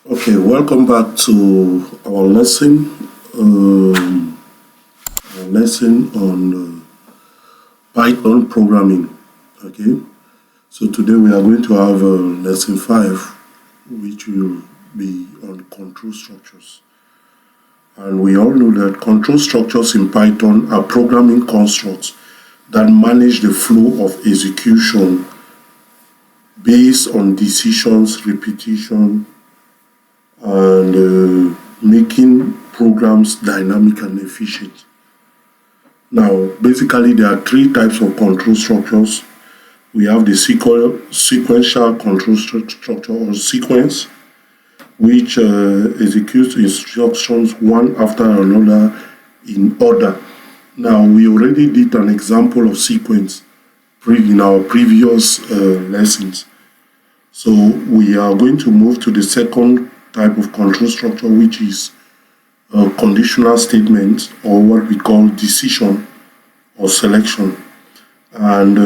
Okay, welcome back to our lesson. Um, our lesson on Python programming. Okay, so today we are going to have lesson 5, which will be on control structures. And we all know that control structures in Python are programming constructs that manage the flow of execution based on decisions, repetition, and making programs dynamic and efficient. Now, basically, there are three types of control structures. We have the sequential control structure or sequence, which executes instructions one after another in order. Now, we already did an example of sequence in our previous lessons. So we are going to move to the second type of control structure, which is conditional statements, or what we call decision or selection. And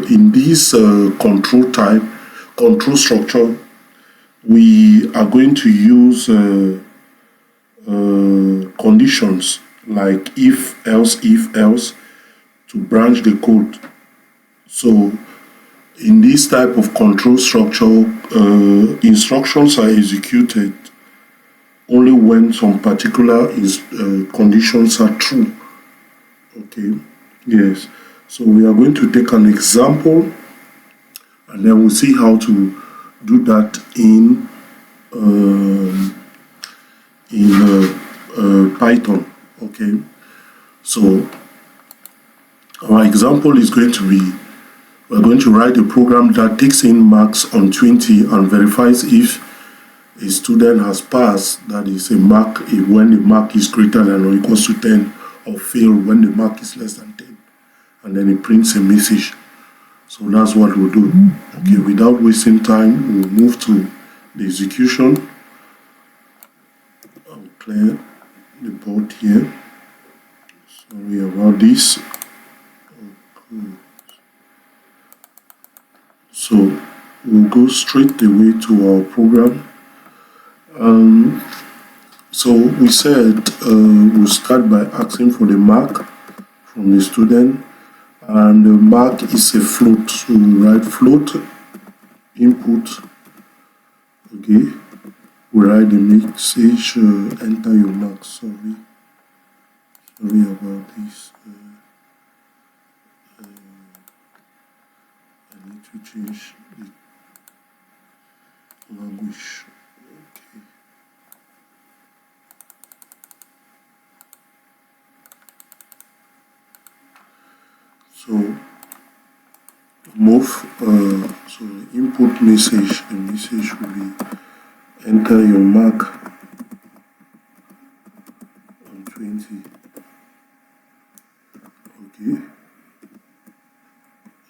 in this control structure, we are going to use conditions like if else to branch the code. So in this type of control structure, instructions are executed only when some particular conditions are true. Okay, yes. So we are going to take an example, and then we'll see how to do that in Python. Okay, so our example is going to be, we're going to write a program that takes in marks on 20 and verifies if a student has passed, that is a mark when the mark is greater than or equals to 10, or failed when the mark is less than 10. And then it prints a message. So that's what we'll do. Okay, without wasting time, we'll move to the execution. I'll clear the board here. Sorry about this. Okay. So we'll go straight away to our program. So we said we'll start by asking for the mark from the student, and the mark is a float. So we write float input. Okay, we write the message enter your mark. Sorry about this. I need to change the language. Okay. So move. So the input message. The message will be enter your mark on 20. Okay.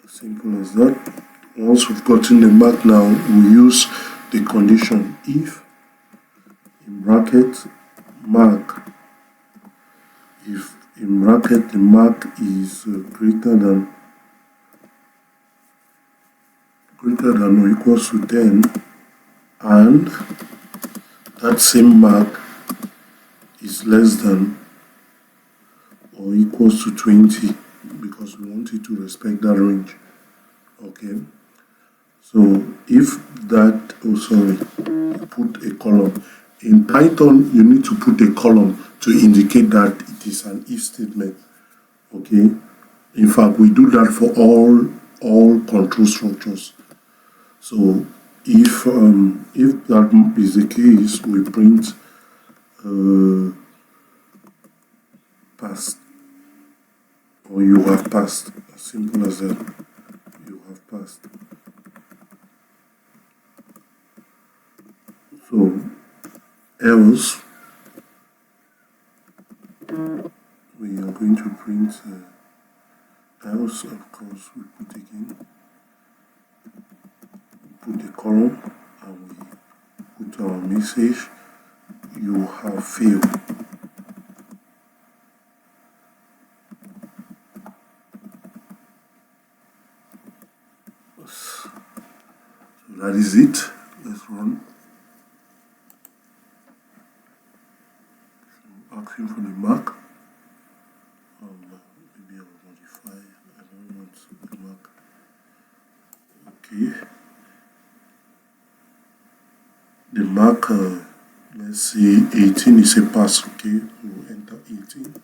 As simple as that. Once we've gotten the mark, now we use the condition if in bracket mark. If in bracket the mark is greater than or equals to 10, and that same mark is less than or equals to 20, because we want it to respect that range. Okay, so if that, put a column. In Python, you need to put a column to indicate that it is an if statement. Okay, in fact, we do that for all control structures. So if that is the case, we print passed, or you have passed. As simple as that. You have passed. So else, we are going to print else. Of course, we put again, put the column, and we put our message, you have failed. So that is it. Let's run. asking for the mark. Maybe I'll modify. I don't want the mark. Okay. The mark, let's say 18 is a pass. Okay, you enter 18.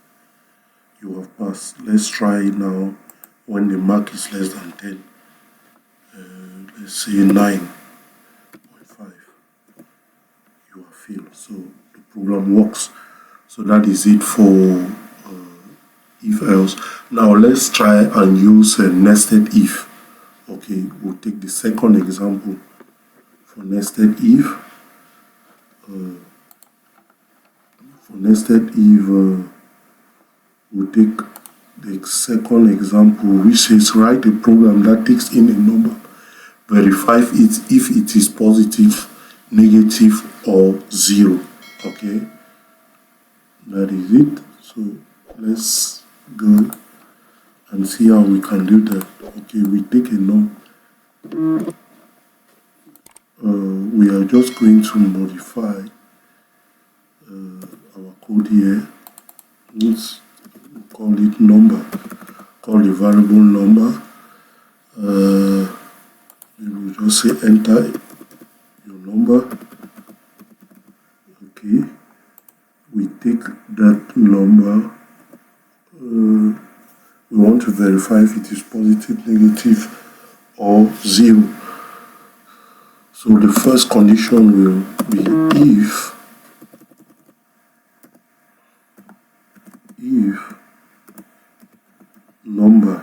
You have passed. Let's try now when the mark is less than 10. Let's say 9.5. You have failed. So the program works. So that is it for if else. Now let's try and use a nested if. Okay, we'll take the second example for nested if. We'll take the second example, which says write a program that takes in a number, verify it if it is positive, negative, or 0. Okay, that is it. So let's go and see how we can do that. Okay, we take a number. We are just going to modify our code here. Let's call it number. Call the variable number. We will just say enter your number. Okay. We take that number. We want to verify if it is positive, negative, or 0. So the first condition will be if number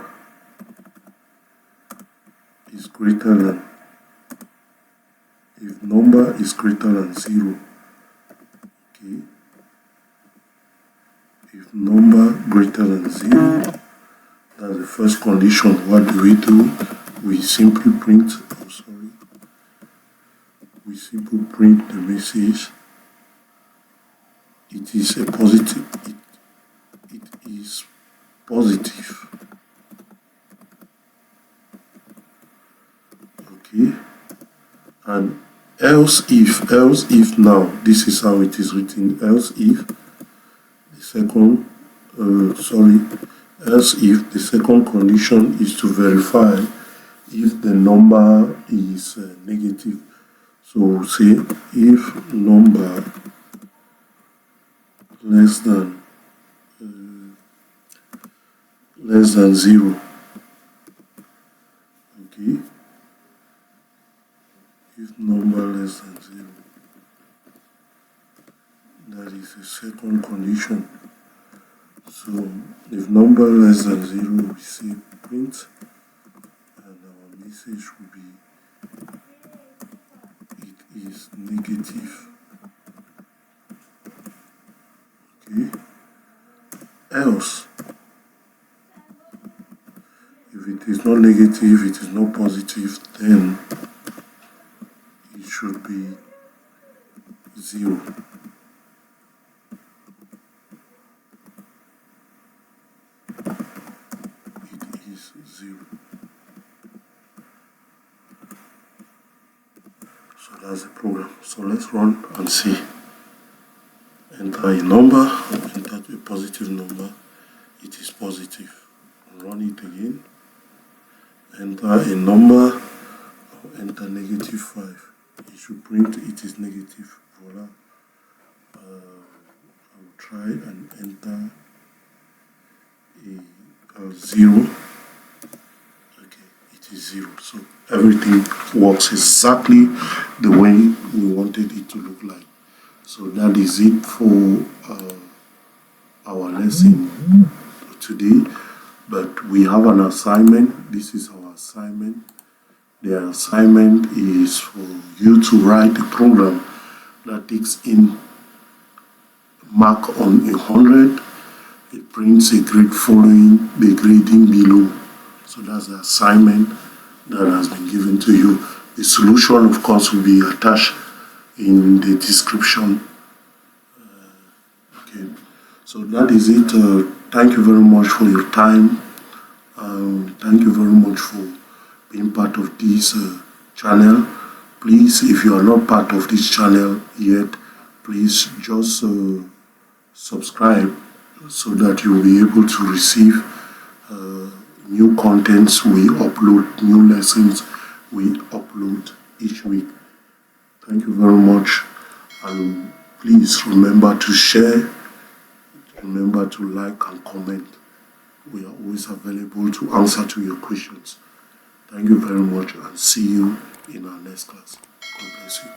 is greater than 0. Okay. If number greater than 0, that's the first condition. What do? We simply print. We simply print the message. It is a positive. It is positive. Okay. And else if now, this is how it is written. Else if the second condition is to verify if the number is negative. So we'll say if number less than 0. Okay. If number less than 0. That is the second condition. So if number less than 0, we say print, and our message will be it is negative. Okay. Else, if it is not negative, it is not positive, then it should be 0. It is 0. So that's the program. So let's run and see. Enter a number, enter a positive number. It is positive. Run it again. Enter a number, enter -5. It should print it is negative. Voila. I will try and enter a 0. Okay, it is 0. So everything works exactly the way we wanted it to look like. So that is it for our lesson today. But we have an assignment. This is our assignment. The assignment is for you to write a program that takes in mark on 100. It prints a grade following the grading below. So that's the assignment that has been given to you. The solution, of course, will be attached in the description. Okay, so that is it. Thank you very much for your time. Thank you very much for being part of this channel. Please, if you are not part of this channel yet, please just subscribe so that you'll be able to receive new contents we upload, new lessons we upload each week. Thank you very much, and please remember to share, remember to like and comment. We are always available to answer to your questions. Thank you very much, and see you in our next class. God bless you.